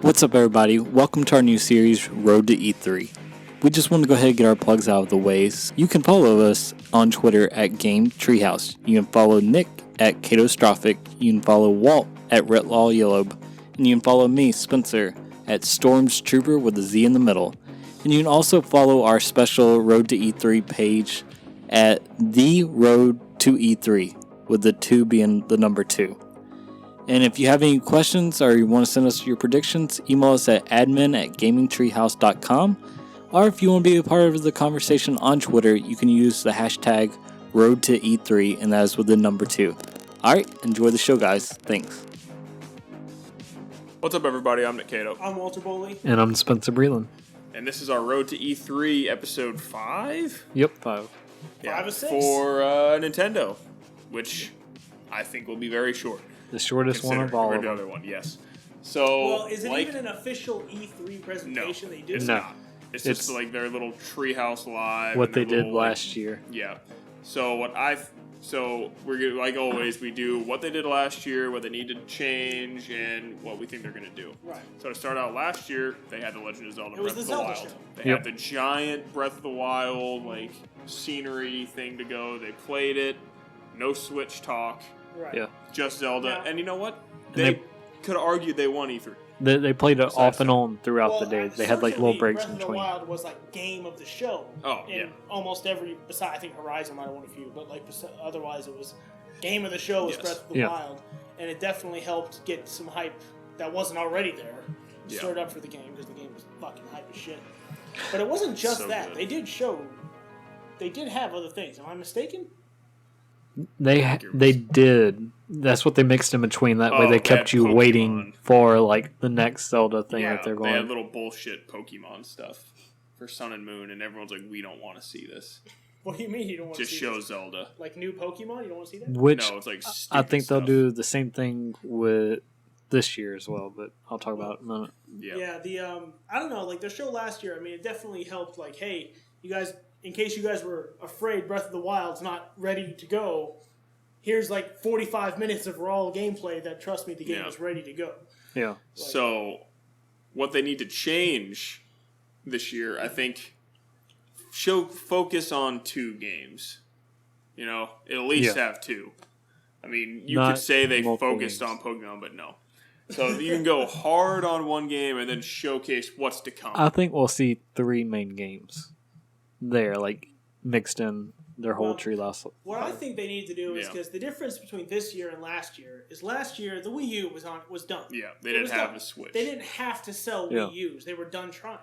What's up, everybody? Welcome to our new series, Road to E3. We just want to go ahead and get our plugs out of the way. You can follow us on Twitter at Game Treehouse. You can follow Nick at Catastrophic. You can follow Walt at Retlaw Yellowb. And you can follow me, Spencer, at Storms Trooper with a Z in the middle. And you can also follow our special Road to E3 page at The Road to E3, with the 2 being the number 2. And if you have any questions or you want to send us your predictions, email us at admin@gamingtreehouse.com. Or if you want to be a part of the conversation on Twitter, you can use the hashtag RoadToE3, and that is with the number 2. Alright, enjoy the show, guys. Thanks. What's up, everybody? I'm Nick Cato. I'm Walter Boley. And I'm Spencer Breland. And this is our Road to E3 episode 5? Yep, 5. Yeah, 5 or 6? For Nintendo, which I think will be very short. The shortest one of all of the them. other one, yes. So, well, is it even an official E3 presentation they do? It's No. not. It's just like their little Treehouse Live. What they did little, last year. Yeah. So we're gonna, like always, we do what they did last year, what they need to change, and what we think they're gonna do. Right. So to start out last year, they had the Legend of Zelda was Breath of the the Zelda Wild. show. They had the giant Breath of the Wild scenery thing to go. They played it. No Switch talk. Right. Yeah. Just Zelda. Yeah. And you know what? And They could argue they won E3. They played it off and on throughout the day. They had little certainly, breaks in Breath of the between. Wild was game of the show. Oh, in almost every, besides I think Horizon might have won a few, but otherwise it was game of the show was Breath of the Wild, and it definitely helped get some hype that wasn't already there stirred up for the game, because the game was fucking hype as shit. But it wasn't just So that. good. They did have other things. Am I mistaken? They did. That's what they mixed in between. That way they kept you Pokemon. waiting for the next Zelda thing that they're They had going. little bullshit Pokemon stuff for Sun and Moon, and everyone's like, we don't want to see this. What do you mean you don't want to Just see show this? Zelda. Like new Pokemon? You don't want to see that? Which No, it's like I stupid think they'll stuff. do the same thing with this year as well, but I'll talk about it in a minute. Yeah. Yeah, I don't know, their show last year, I mean, it definitely helped, hey, you guys, in case you guys were afraid Breath of the Wild's not ready to go, here's 45 minutes of raw gameplay that, trust me, the game is ready to go. Yeah. So, what they need to change this year, I think, focus on 2 games. At least have 2. I mean, you Not could say they multiple focused games. on Pokemon, but no. So you can go hard on one game and then showcase what's to come. I think we'll see 3 main games there, mixed in their whole Treehouse. What I think they need to do is, because the difference between this year and last year is last year, the Wii U was done. Yeah, they didn't have a Switch. They didn't have to sell Wii U's. They were done trying.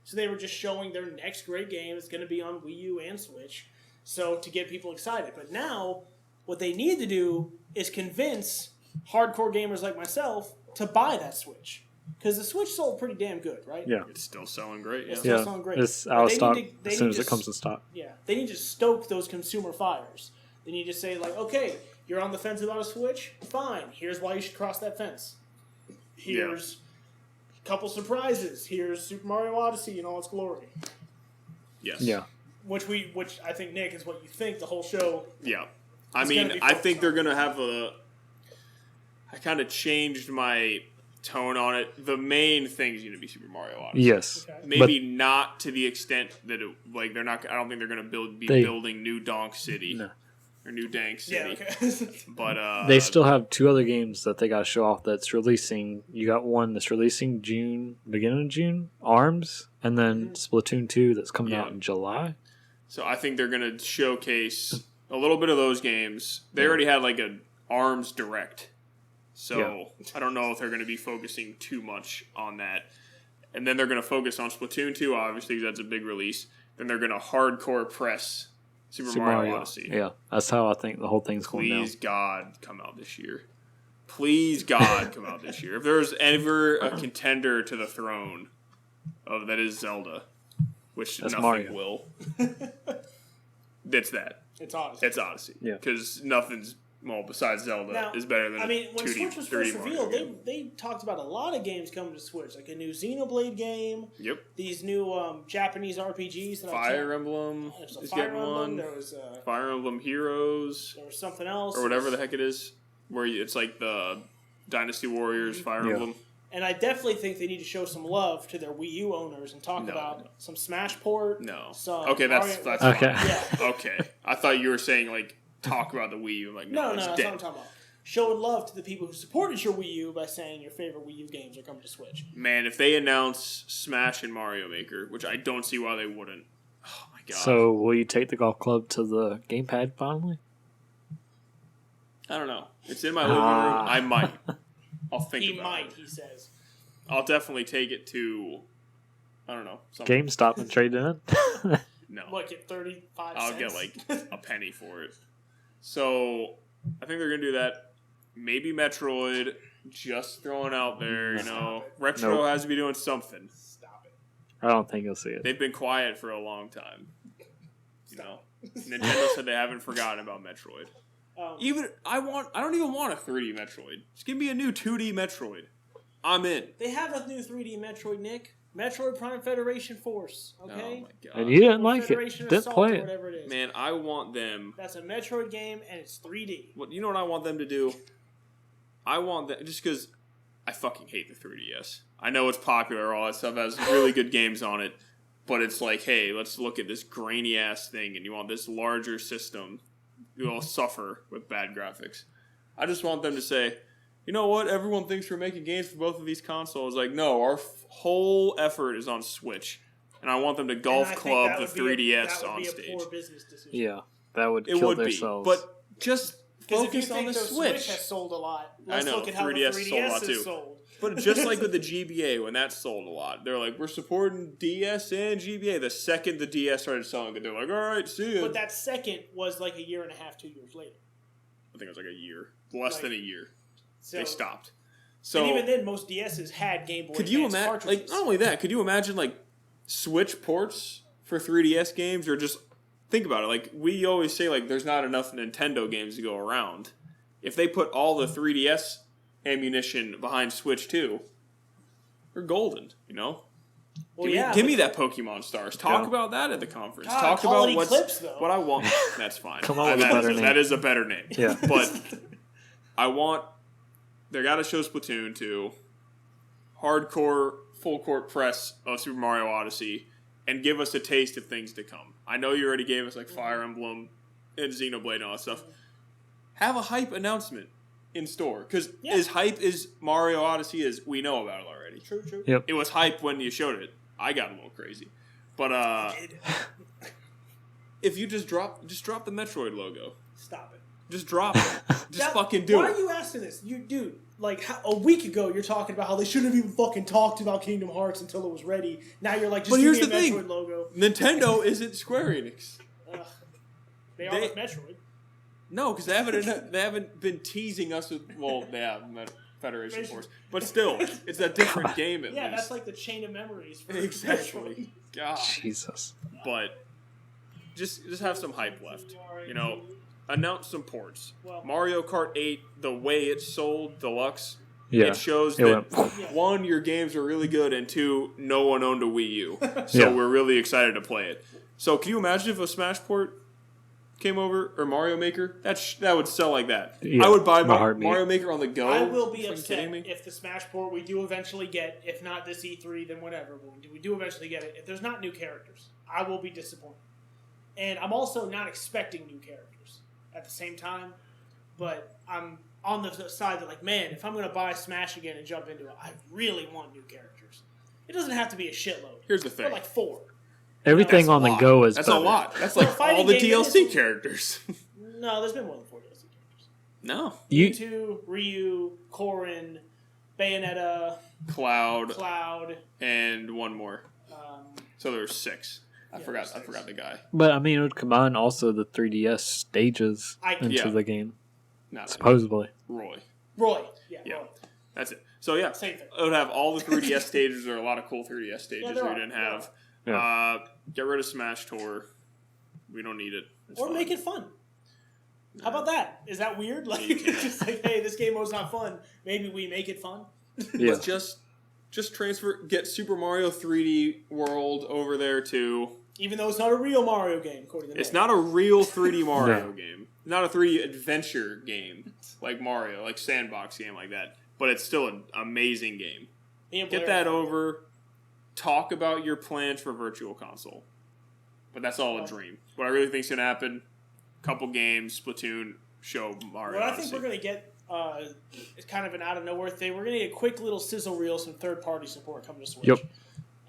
So they were just showing their next great game is going to be on Wii U and Switch, so to get people excited. But now, what they need to do is convince hardcore gamers like myself to buy that Switch. Because the Switch sold pretty damn good, right? Yeah. It's still selling great. It's Yeah. still selling great. It's out of They stock need to- as soon as they it comes in stock. Yeah, they need to stoke those consumer fires. They need to say, okay, you're on the fence about a Switch? Fine. Here's why you should cross that fence. Here's a couple surprises. Here's Super Mario Odyssey in all its glory. Yes. Which I think, Nick, is what you think the whole show... Yeah. I It's mean, gonna be I think focused they're on. going to have I kind of changed my tone on it. The main thing is going to be Super Mario Odyssey. Yes. Okay. Maybe not to the extent that they're not. I don't think they're going to be building New Donk City or New Dank City. Yeah, okay. But They still have 2 other games that they got to show off that's releasing. You got one that's releasing beginning of June, ARMS, and then Splatoon 2 that's coming out in July. So I think they're going to showcase a little bit of those games. They already had an ARMS Direct. So I don't know if they're going to be focusing too much on that. And then they're going to focus on Splatoon 2, obviously, because that's a big release. Then they're going to hardcore press Super Mario Odyssey. Yeah, that's how I think the whole thing's going down. Please, God, come out this year. Please, God, come out this year. If there's ever a contender to the throne that is Zelda, which That's nothing Mario. will, it's that. It's Odyssey. It's Odyssey. Yeah. Because nothing's, besides Zelda, Now, is better than when 2D, Switch was 3D first Mario revealed, game. they talked about a lot of games coming to Switch, like a new Xenoblade game. Yep. These new Japanese RPGs. That Fire Emblem There's a is Fire getting Emblem. one. There was Fire Emblem Heroes, something else, or whatever the heck it is, where it's like the Dynasty Warriors Fire Yeah. Emblem. And I definitely think they need to show some love to their Wii U owners and talk about some Smash port. No. Some okay, that's Mario, fine. Okay. Yeah. Okay. I thought you were saying, like, talk about the Wii U. Like, No, it's that's dead. what I'm talking about. Showing love to the people who supported your Wii U by saying your favorite Wii U games are coming to Switch. Man, if they announce Smash and Mario Maker, which I don't see why they wouldn't. Oh, my God. So, will you take the golf club to the gamepad finally? I don't know. It's in my living room. I might. I'll think He about might, it. he says. I'll definitely take it to, I don't know. Something. GameStop and trade it in? No. What, get 35 I'll cents? get like a penny for it. So I think they're gonna do that. Maybe Metroid. Just throwing out there, you know. Retro Nope. has to be doing something. Stop it. I don't think you'll see it. They've been quiet for a long time. You know, Nintendo said they haven't forgotten about Metroid. I don't even want a 3D Metroid. Just give me a new 2D Metroid. I'm in. They have a new 3D Metroid, Nick. Metroid Prime Federation Force, okay? Oh my God. And you didn't Or like it. Federation Didn't Assault play or it. whatever it is. Man, I want them. That's a Metroid game, and it's 3D. You know what I want them to do? I want that just because I fucking hate the 3DS. I know it's popular, all that stuff has really good games on it, but it's like, hey, let's look at this grainy ass thing, and you want this larger system. You'll suffer with bad graphics. I just want them to say, you know what? Everyone thinks we're making games for both of these consoles. Like, no, our whole effort is on Switch, and I want them to golf club the 3DS on stage. That would be a poor business decision. Yeah, that would It kill would themselves. be, but just Because if you focus on think the the Switch. has sold a lot, let's I know, look at how 3DS the 3DS sold a lot, too. has sold. But just like with the GBA, when that sold a lot, they're like, we're supporting DS and GBA. The second the DS started selling it, they're like, all right, see ya. But that second was like a year and a half, 2 years later. I think it was like a year. Less than a year. So, They stopped. So and even then, most DSs had Game Boy could you Advance imagine, cartridges. like, not only that, could you imagine, like, Switch ports for 3DS games? Or just, think about it, like, we always say, like, there's not enough Nintendo games to go around. If they put all the 3DS ammunition behind Switch 2, they're golden, you know? Well, give me that Pokemon Stars. Talk about that at the conference. God, Talk Quality about Clips, though. what I want. That's fine. Come on with a better name. That is a better name. Yeah. But I want... They got to show Splatoon 2, hardcore, full court press of Super Mario Odyssey, and give us a taste of things to come. I know you already gave us like Fire Emblem and Xenoblade and all that stuff. Have a hype announcement in store. Because as hype as Mario Odyssey is, we know about it already. True. Yep. It was hype when you showed it. I got a little crazy. But if you just drop the Metroid logo. Stop it. Just drop it. Just That- fucking do Why it. are you asking this? Dude, like a week ago, you're talking about how they shouldn't have even fucking talked about Kingdom Hearts until it was ready. Now you're like, just But give here's me a the Metroid thing. logo. Nintendo isn't Square Enix. They are with Metroid. No, because they haven't been teasing us with. Well, they have Federation Force, but still, it's a different game at Yeah, least. that's like the chain of memories. For Exactly. Metroid. God. Jesus. But just have some hype left. You know, announce some ports. Well- Mario Kart 8, the way it sold Deluxe, Yeah. it shows It that went- one, your games are really good, and two, no one owned a Wii U, so Yeah. we're really excited to play it. So, can you imagine if a Smash port came over, or Mario Maker? That would sell like that. Yeah, I would buy my heartbeat. Mario Maker on the go. I will be Are you upset kidding me? if the Smash port we do eventually get, if not this E3, then whatever, but we do eventually get it. If there's not new characters, I will be disappointed. And I'm also not expecting new characters at the same time, but I'm on the side that, like, man, if I'm going to buy Smash again and jump into it, I really want new characters. It doesn't have to be a shitload. Here's the thing. But like 4. Everything That's a on the lot. go is That's better. a lot. That's like fighting all the game DLC is- characters. No, there's been more than 4 DLC characters. No. Mewtwo, Ryu, Corrin, Bayonetta, Cloud Cloud. and one more. So there's 6. I Yeah, forgot. there's I 6. forgot the guy. But I mean, it would combine also the 3DS stages into Yeah. the game, Not supposedly. Roy. Roy. Yeah. Yeah. Roy. That's it. So yeah, Same thing. it would have all the 3DS stages. There are a lot of cool 3DS stages Yeah, we there are. didn't have. Yeah. Get rid of Smash Tour. We don't need it. It's Or fine. make it fun. How about that? Is that weird? Like, just like, hey, this game mode's not fun. Maybe we make it fun. Yeah. But just transfer. Get Super Mario 3D World over there too. Even though it's not a real Mario game, according to It's Nick. not a real 3D Mario No. game. Not a 3D adventure game like Mario, like sandbox game like that. But it's still an amazing game. Get that over. Talk about your plans for Virtual Console. But that's all a dream. What I really think is going to happen, couple games, Splatoon, show Mario What I Odyssey. think we're going to get is kind of an out-of-nowhere thing. We're going to get a quick little sizzle reel, some third-party support coming to Switch. Yep.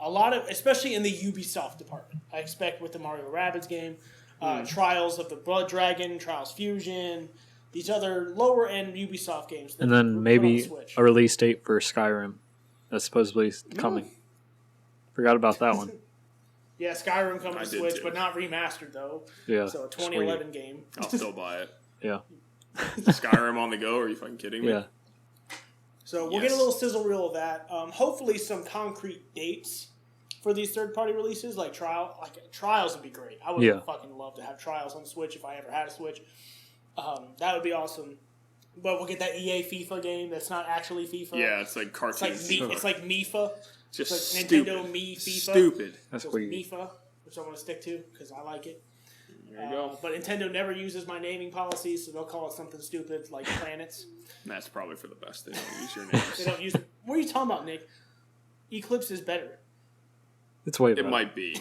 A lot of, especially in the Ubisoft department. I expect with the Mario Rabbids game, Trials of the Blood Dragon, Trials Fusion, these other lower-end Ubisoft games. And then maybe a release date for Skyrim that's supposedly coming. Forgot about that one. Yeah, Skyrim coming to Switch, too. but not remastered, though. Yeah. So a 2011 game. I'll still buy it. Yeah. Skyrim on the go? Are you fucking kidding me? Yeah. So we'll get a little sizzle reel of that. Hopefully some concrete dates for these third-party releases, like Trials would be great. I would fucking love to have Trials on the Switch if I ever had a Switch. That would be awesome. But we'll get that EA FIFA game that's not actually FIFA. Yeah, it's like cartoon. It's like MIFA. Just it's like stupid. Nintendo Me FIFA. Stupid. That's so weird. MIFA, which I want to stick to because I like it. There you go. But Nintendo never uses my naming policies, so they'll call it something stupid like Planets. That's probably for the best. They don't use your names. They don't use. What are you talking about, Nick? Eclipse is better. It's way better. It might be.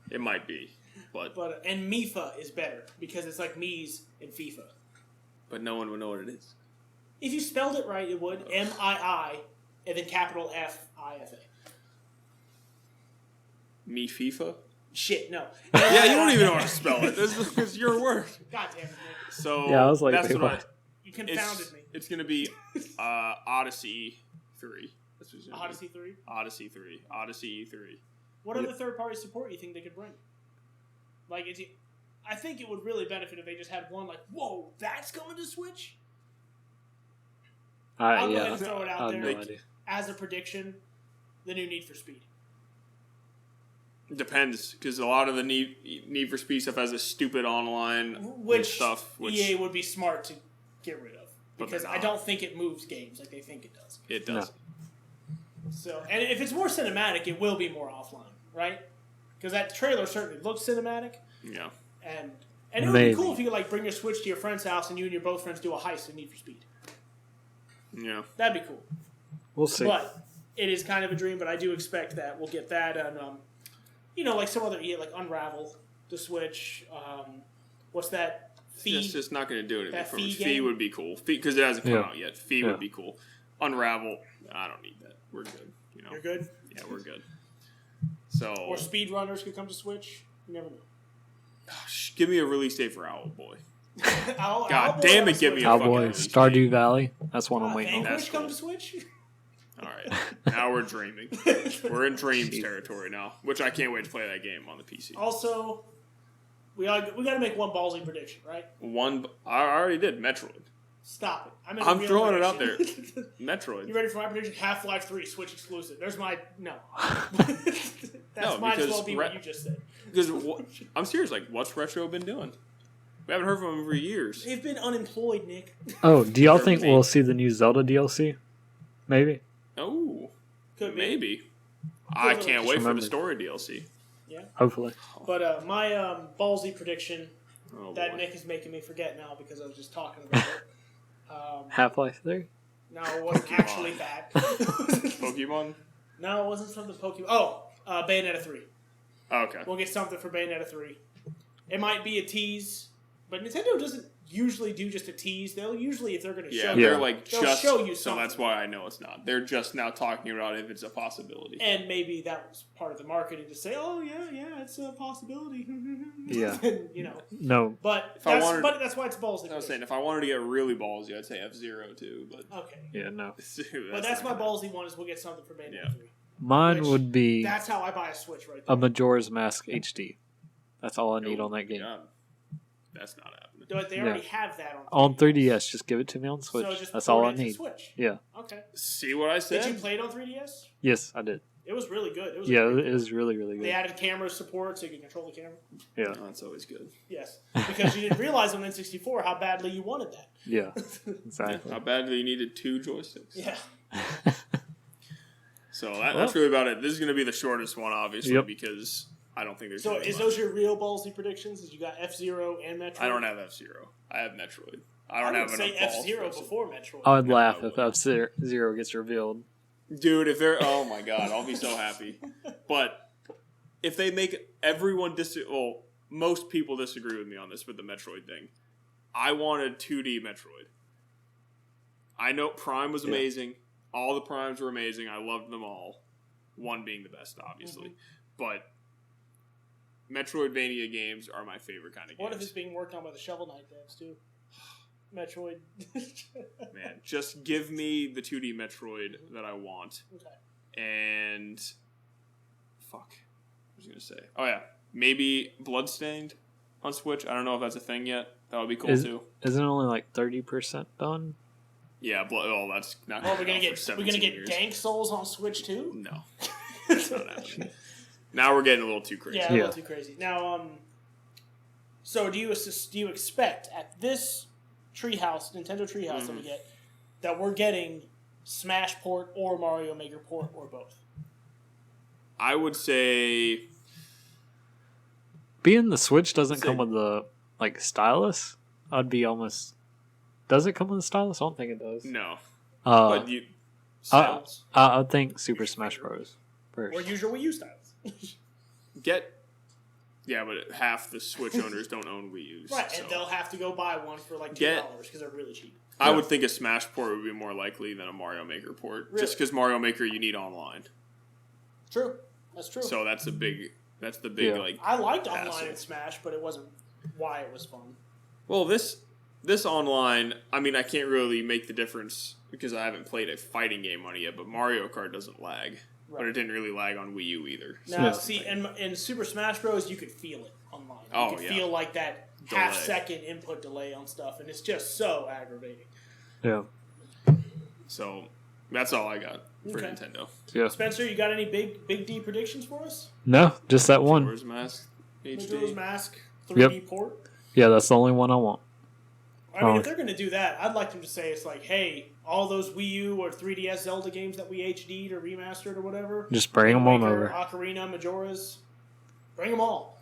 It might be. But and MIFA is better because it's like Mies in FIFA. But no one would know what it is. If you spelled it right, it would. MII and then capital FIFA. Me FIFA? Shit, no. Yeah, you don't even know how to spell it. This is your word. God damn it, Nick. So yeah, I was like, that's wait, what You confounded me. It's going to be Odyssey 3. That's what it's gonna Odyssey be. 3? Odyssey 3. Odyssey E3. What other third-party support do you think they could bring? Like, I think it would really benefit if they just had one like, whoa, that's coming to Switch? I'll go ahead and throw it out there. No idea. As a prediction, the new Need for Speed. Depends, because a lot of the Need for Speed stuff has a stupid online stuff. Which EA would be smart to get rid of. Because I don't think it moves games like they think it does. It does. No. So, and if it's more cinematic, it will be more offline, right? Because that trailer certainly looks cinematic. Yeah. And it would be cool if you could like bring your Switch to your friend's house and you and your both friends do a heist in Need for Speed. Yeah. That'd be cool. We'll see. But it is kind of a dream, but I do expect that we'll get that and like some other like Unravel, the Switch. What's that? Fee? It's just not going to do anything That for me. Fee Fee game? would be cool. Because it hasn't come out yet. Fee would be cool. Unravel, I don't need that. We're good. You know? You're good? Yeah, we're good. So Or speedrunners could come to Switch. You never know. Give me a release date for Owl Boy. God God damn it, give me a fucking Cowboy, release Stardew Valley. That's one I'm waiting on. Vanquish That's come cool. to Switch? All right. Now we're dreaming. We're in dreams territory now, which I can't wait to play that game on the PC. Also, we got to make one ballsy prediction, right? I already did Metroid. Stop it. I'm throwing it out there. there. Metroid. You ready for my prediction? Half-Life 3 Switch exclusive. There's my no. That might as well be what you just said. Because I'm serious. Like, what's Retro been doing? We haven't heard from him for years. They've been unemployed, Nick. Oh, do y'all think we'll see the new Zelda DLC? Maybe. Oh, Could be. maybe. I can't wait for remember. the story DLC. Yeah. Hopefully. But my ballsy prediction Oh, that boy. Nick is making me forget now because I was just talking about it. Half-Life 3? No, it wasn't actually that. Pokemon? No, it wasn't something Pokemon. Oh, Bayonetta 3. Oh, okay. We'll get something for Bayonetta 3. It might be a tease, but Nintendo doesn't usually do just a tease. They'll usually, if they're going to show They're you, like they'll just show you so something. that's why I know it's not. They're just now talking about if it's a possibility. And maybe that was part of the marketing to say, oh, yeah, it's a possibility. Yeah. And, you know. No. But I wanted- that's why it's ballsy. I was saying, if I wanted to get really ballsy, I'd say F-Zero too, but... Okay. Yeah, no. But that's my ballsy one is we'll get something for Bayonetta 3. Mine Which- would be That's how I buy a Switch right a there. Majora's Mask HD. That's all I need on that game. God. That's not happening. But they already have that On 3DS, just give it to me on Switch. So just That's port all it I into need. Switch. Yeah. Okay. See what I said? Did you play it on 3DS? Yes, I did. It was really good. It was Yeah, great. it is really, really They good. added camera support so you can control the camera. Yeah. Oh, that's always good. Yes. Because you didn't realize on N64 how badly you wanted that. Yeah. Exactly. How badly you needed 2 joysticks. Yeah. So that's really about it. This is going to be the shortest one, obviously, Yep. because I don't think there's So really is much. those your real ballsy predictions? Is you got F-Zero and Metroid? I don't have F-Zero. I have Metroid. I I don't would have say enough balls F-Zero for it. before Metroid. I would laugh I if would. F-Zero gets revealed. Dude, if they're... Oh, my God. I'll be so happy. But if they make everyone... most people disagree with me on this with the Metroid thing. I wanted 2D Metroid. I know Prime was amazing. All the Primes were amazing. I loved them all. One being the best, obviously. But Metroidvania games are my favorite kind of games. What if it's being worked on by the Shovel Knight devs, too? Metroid. Man, just give me the 2D Metroid that I want. Okay. And... Fuck. What was I going to say? Oh, yeah. Maybe Bloodstained on Switch. I don't know if that's a thing yet. That would be cool, too. Isn't it only like 30% done? Yeah, that's not we're gonna get Dank Souls on Switch too? No. That's not happening. Now we're getting a little too crazy. Yeah, a little too crazy. Now, so do you expect at this Nintendo Treehouse that we get, that we're getting Smash port or Mario Maker port or both? I would say... Being the Switch doesn't come with the stylus, I'd be almost... Does it come with a stylus? I don't think it does. No. But I would think Super Smash Bros. First. Or use your Wii U stylus. But half the Switch owners don't own Wii U's. Right, and they'll have to go buy one for like $2 because they're really cheap. I would think a Smash port would be more likely than a Mario Maker port. Really? Just because Mario Maker you need online. True. That's true. So that's the big I liked online in Smash, but it wasn't why it was fun. Well, this online, I mean, I can't really make the difference because I haven't played a fighting game on it yet, but Mario Kart doesn't lag. Right. But it didn't really lag on Wii U either. Now, in Super Smash Bros., you could feel it online. You could feel like that half-second input delay on stuff, and it's just so aggravating. Yeah. So, that's all I got for Nintendo. Yeah. Spencer, you got any big D predictions for us? No, just that one. Majora's Mask, HD. Majora's Mask, 3D port? Yeah, that's the only one I want. I mean, if they're going to do that, I'd like them to say it's like, hey, all those Wii U or 3DS Zelda games that we HD'd or remastered or whatever. Just bring them on over. Ocarina, Majora's. Bring them all.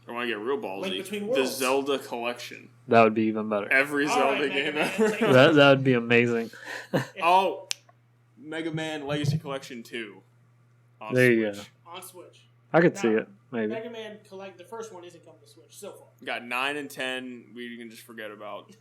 I want to get real ballsy. Link Between Worlds. The Zelda collection. That would be even better. Every Zelda game ever. That would be amazing. Mega Man Legacy Collection 2. There you go. On Switch. I could see it, maybe. Mega Man the first one isn't coming to Switch so far. Got 9 and 10. We can just forget about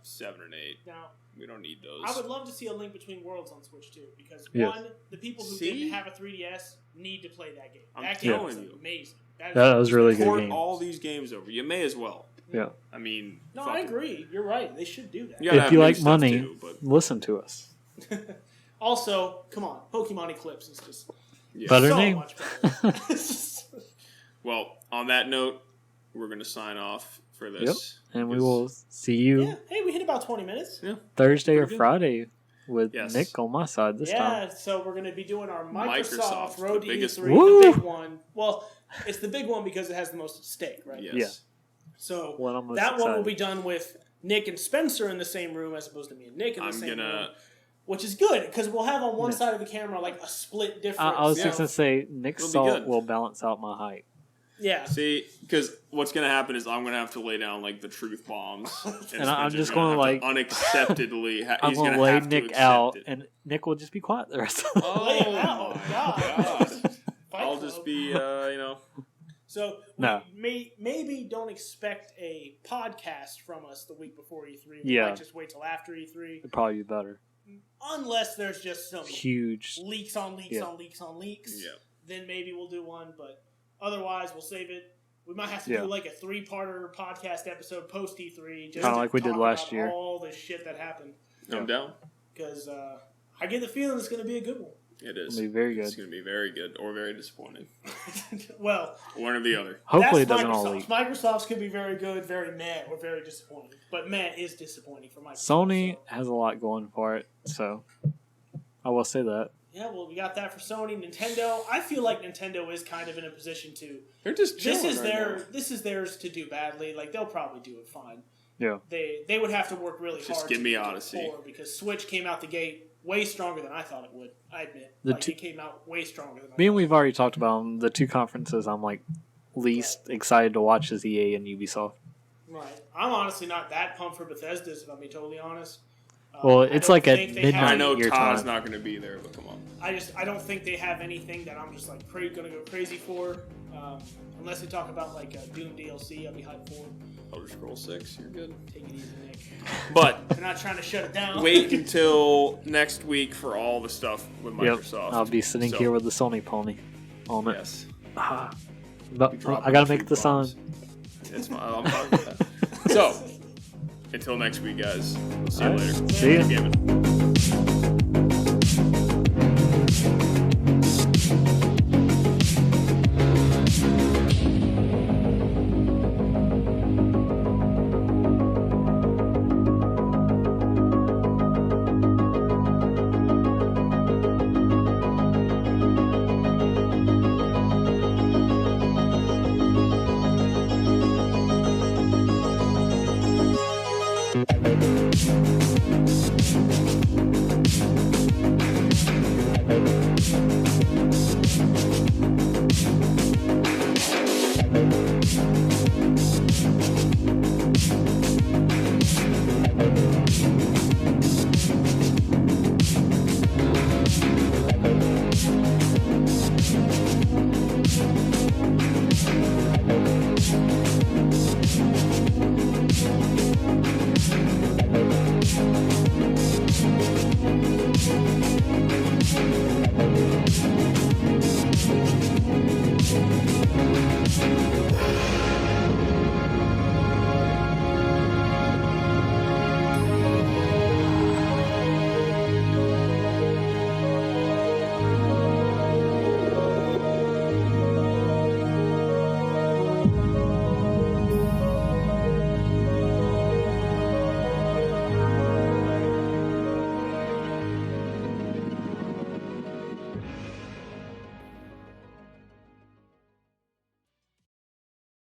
7 and 8. Now, we don't need those. I would love to see a Link Between Worlds on Switch too, because one, the people who didn't have a 3DS need to play that game. That game was amazing. That was really good game. All these games over. You may as well. Yeah. I mean, no, I agree. You're right. They should do that. If you like money, listen to us. Also, come on, Pokemon Eclipse is just better so name. much better. Well, on that note, we're going to sign off for this. Yep. And we will see you. Yeah. Hey, we hit about 20 minutes. Yeah. Thursday or Friday with Nick on my side this time. Yeah, so we're going to be doing our Microsoft Road to E3, the big one. Well, it's the big one because it has the most at stake, right? Yes. Yeah. So that one will be done with Nick and Spencer in the same room as opposed to me and Nick in the same room. Which is good, because we'll have on one side of the camera like a split difference. I was just going to say, Nick's salt will balance out my height. Yeah. See, because what's going to happen is I'm going to have to lay down like the truth bombs. And I'm just going to like... unacceptably... I'm going to lay Nick out, and Nick will just be quiet the rest of the time. Oh, my God. I'll just be, So, maybe don't expect a podcast from us the week before E3. We might just wait till after E3. It'd probably be better. Unless there's just some huge leaks on leaks on leaks on leaks. Yeah. Then maybe we'll do one, but otherwise we'll save it. We might have to do like a 3-parter podcast episode post E3. Just kind of like we did last year. All the shit that happened. I'm down. Because I get the feeling it's going to be a good one. It is. It's going to be very good. It's going to be very good or very disappointing. Well, one or the other. Hopefully it doesn't all leak. Microsoft's could be very good, very meh, or very disappointing. But meh is disappointing for Microsoft. Sony has a lot going for it, so I will say that. Yeah, well, we got that for Sony. Nintendo, I feel like Nintendo is kind of in a position to... They're just chilling This is theirs to do badly. Like, they'll probably do it fine. Yeah. They would have to work really hard. Just give me Odyssey. Because Switch came out the gate way stronger than I thought it would. I admit, it came out way stronger than I thought. Me and we've already talked about them. The two conferences I'm like least excited to watch is EA and Ubisoft. Right. I'm honestly not that pumped for Bethesda's, if I'm being totally honest. Well, it's like at think they have- midnight I know your Todd's time. not going to be there, but come on. I don't think they have anything that I'm just like gonna go crazy for. Unless they talk about like Doom DLC, I'll be hyped for. Elder Scrolls 6, you're good. Take it easy, Nick. But They're not trying to shut it down. wait until next week for all the stuff with Microsoft. I'll be sitting So, here with the Sony pony on it. Yes. But Be dropping I gotta the make the truth song. bombs. It's fine. I'm fine with that. So, until next week, guys. We'll see you All right. later. See ya. Keep gaming.